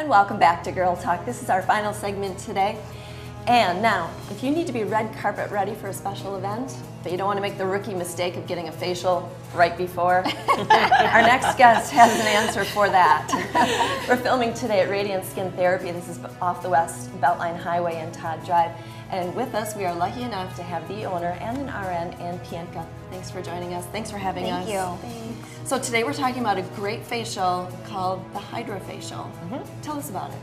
And welcome back to Girl Talk. This is our final segment today. And now, if you need to be red carpet ready for a special event, but you don't want to make the rookie mistake of getting a facial right before, our next guest has an answer for that. We're filming today at Radiance Skin Therapy. This is off the West Beltline Highway in Todd Drive. And with us, we are lucky enough to have the owner and an RN, Ann Pienka. Thanks for joining us. Thanks for having us. Thank you. Thanks. So today we're talking about a great facial called the Hydrofacial. Tell us about it.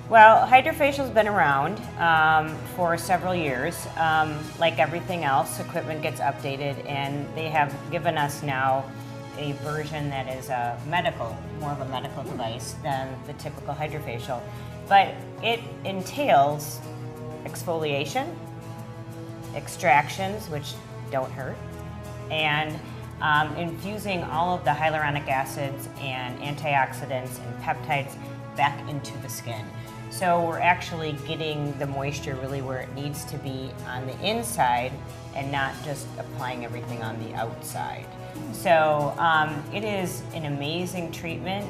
Well, Hydrofacial's been around for several years. Like everything else, equipment gets updated, and they have given us now a version that is a medical, more of a medical device than the typical Hydrofacial. But it entails exfoliation, extractions, which don't hurt, and infusing all of the hyaluronic acids and antioxidants and peptides back into the skin. So we're actually getting the moisture really where it needs to be on the inside and not just applying everything on the outside. So it is an amazing treatment.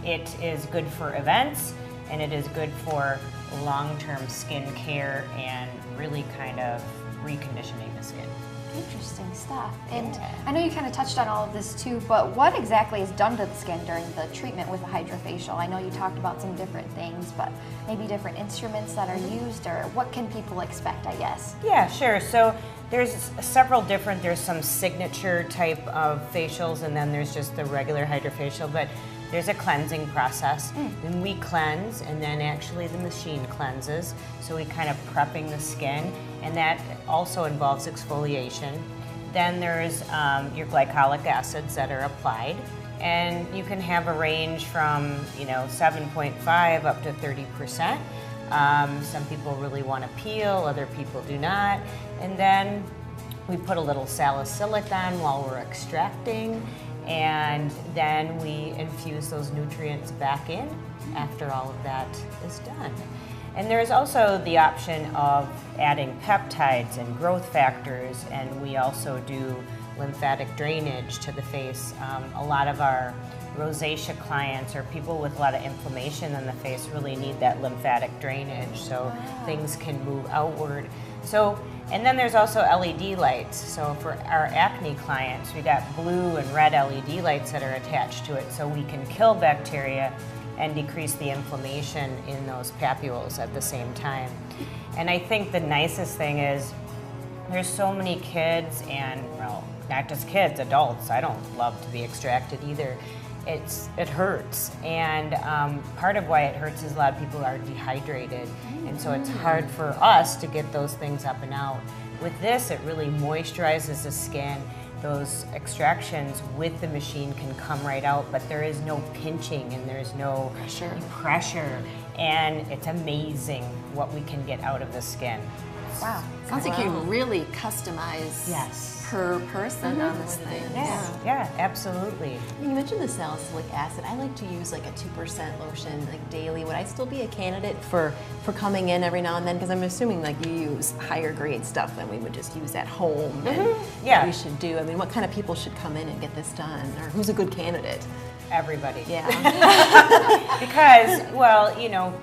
It is good for events, and it is good for long-term skin care and really kind of reconditioning the skin. Interesting stuff. And I know you kind of touched on all of this too, but what exactly is done to the skin during the treatment with a Hydrofacial? I know you talked about some different things, but maybe different instruments that are used, or what can people expect, I guess? Yeah, sure. So there's several different, there's some signature type of facials, and then there's just the regular Hydrofacial, but there's a cleansing process. And we cleanse, and then actually the machine cleanses. So we kind of prepping the skin, and that also involves exfoliation. Then there's your glycolic acids that are applied, and you can have a range from 7.5 up to 30%. Some people really want to peel, other people do not. And then we put a little salicylic on while we're extracting, and then we infuse those nutrients back in after all of that is done. And there's also the option of adding peptides and growth factors, and we also do lymphatic drainage to the face. A lot of our rosacea clients or people with a lot of inflammation in the face really need that lymphatic drainage, so things can move outward. So, and then there's also LED lights. So for our acne clients, we got blue and red LED lights that are attached to it, so we can kill bacteria and decrease the inflammation in those papules at the same time. And I think the nicest thing is there's so many kids, and well, not just kids, adults. I don't love to be extracted either. It hurts, and part of why it hurts is a lot of people are dehydrated, and so it's hard for us to get those things up and out. With this, it really moisturizes the skin. Those extractions with the machine can come right out, but there is no pinching and there's no pressure, and it's amazing what we can get out of the skin. Wow. Sounds like you really customize per person on this thing. Yeah, absolutely. You mentioned the salicylic acid. I like to use like a 2% lotion like daily. Would I still be a candidate for coming in every now and then? Because I'm assuming like you use higher grade stuff than we would just use at home. And what we should do. I mean, what kind of people should come in and get this done? Or who's a good candidate? Everybody. Yeah. Because, well,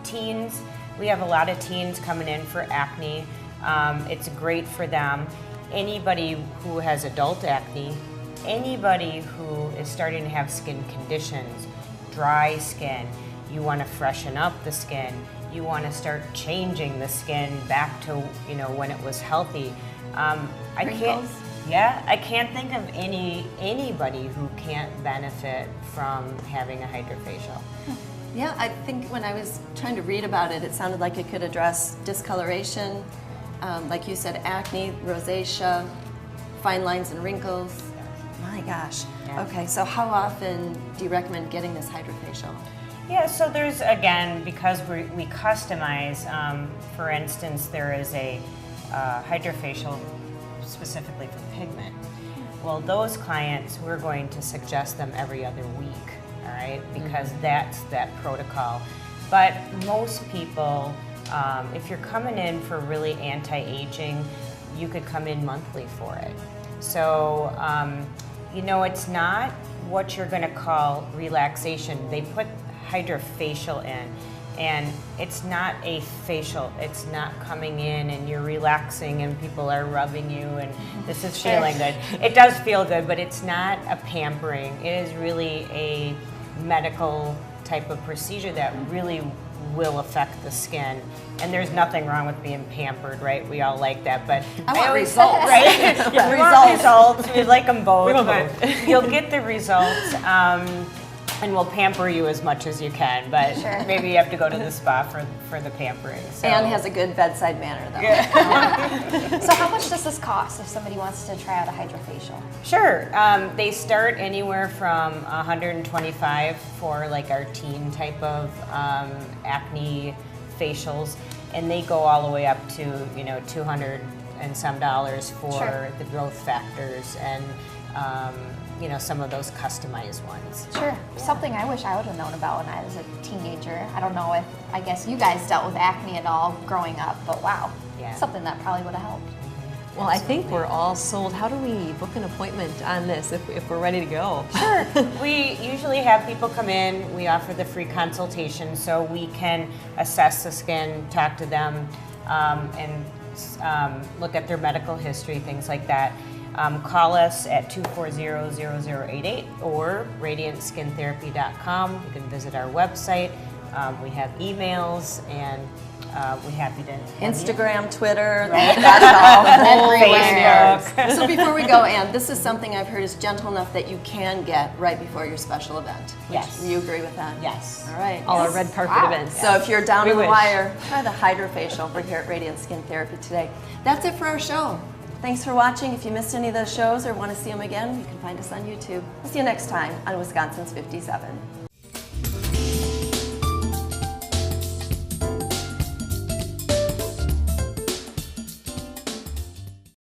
teens, we have a lot of teens coming in for acne. It's great for them. Anybody who has adult acne, anybody who is starting to have skin conditions, dry skin, you want to freshen up the skin, you want to start changing the skin back to when it was healthy. I can't think of anybody who can't benefit from having a Hydrofacial. Yeah, I think when I was trying to read about it, it sounded like it could address discoloration, like you said, acne, rosacea, fine lines and wrinkles. My gosh. Yeah. Okay, so how often do you recommend getting this Hydrofacial? Yeah, so there's, again, because we customize, for instance, there is a Hydrofacial specifically for pigment. Well, those clients, we're going to suggest them every other week, all right, because that's that protocol. But most people, if you're coming in for really anti-aging, you could come in monthly for it. So, it's not what you're going to call relaxation. They put hydrofacial in. And it's not a facial. It's not coming in and you're relaxing and people are rubbing you and this is feeling good. It does feel good, but it's not a pampering. It is really a medical type of procedure that really will affect the skin. And there's nothing wrong with being pampered, right? We all like that, but I want always, results. right? Yeah, We want results. We like them both, We want but both. you'll get the results. And we'll pamper you as much as you can, but Sure. maybe you have to go to the spa for the pampering. So. Anne has a good bedside manner, though. So how much does this cost if somebody wants to try out a hydrofacial? Sure. They start anywhere from $125 for like our teen type of acne facials, and they go all the way up to $200 and some for Sure. the growth factors and some of those customized ones. Sure. Something I wish I would have known about when I was a teenager. I don't know if, I guess you guys dealt with acne at all growing up, but wow. Yeah. Something that probably would have helped. Well, I think we're all sold. How do we book an appointment on this if we're ready to go? Sure. We usually have people come in. We offer the free consultation so we can assess the skin, talk to them, and look at their medical history, things like that. Call us at 240-0088 or radiantsKinTherapy.com. You can visit our website. We have emails and we're happy to have you. Instagram, Twitter, got it all. Everywhere. Facebook. So before we go, Anne, this is something I've heard is gentle enough that you can get right before your special event. Which, Yes. you agree with that? Yes. All right. All our red carpet Wow. events. So if you're down We to the wish. wire, try the hydrofacial. We're here at Radiant Skin Therapy today. That's it for our show. Thanks for watching. If you missed any of those shows or want to see them again, you can find us on YouTube. We'll see you next time on Wisconsin's 57.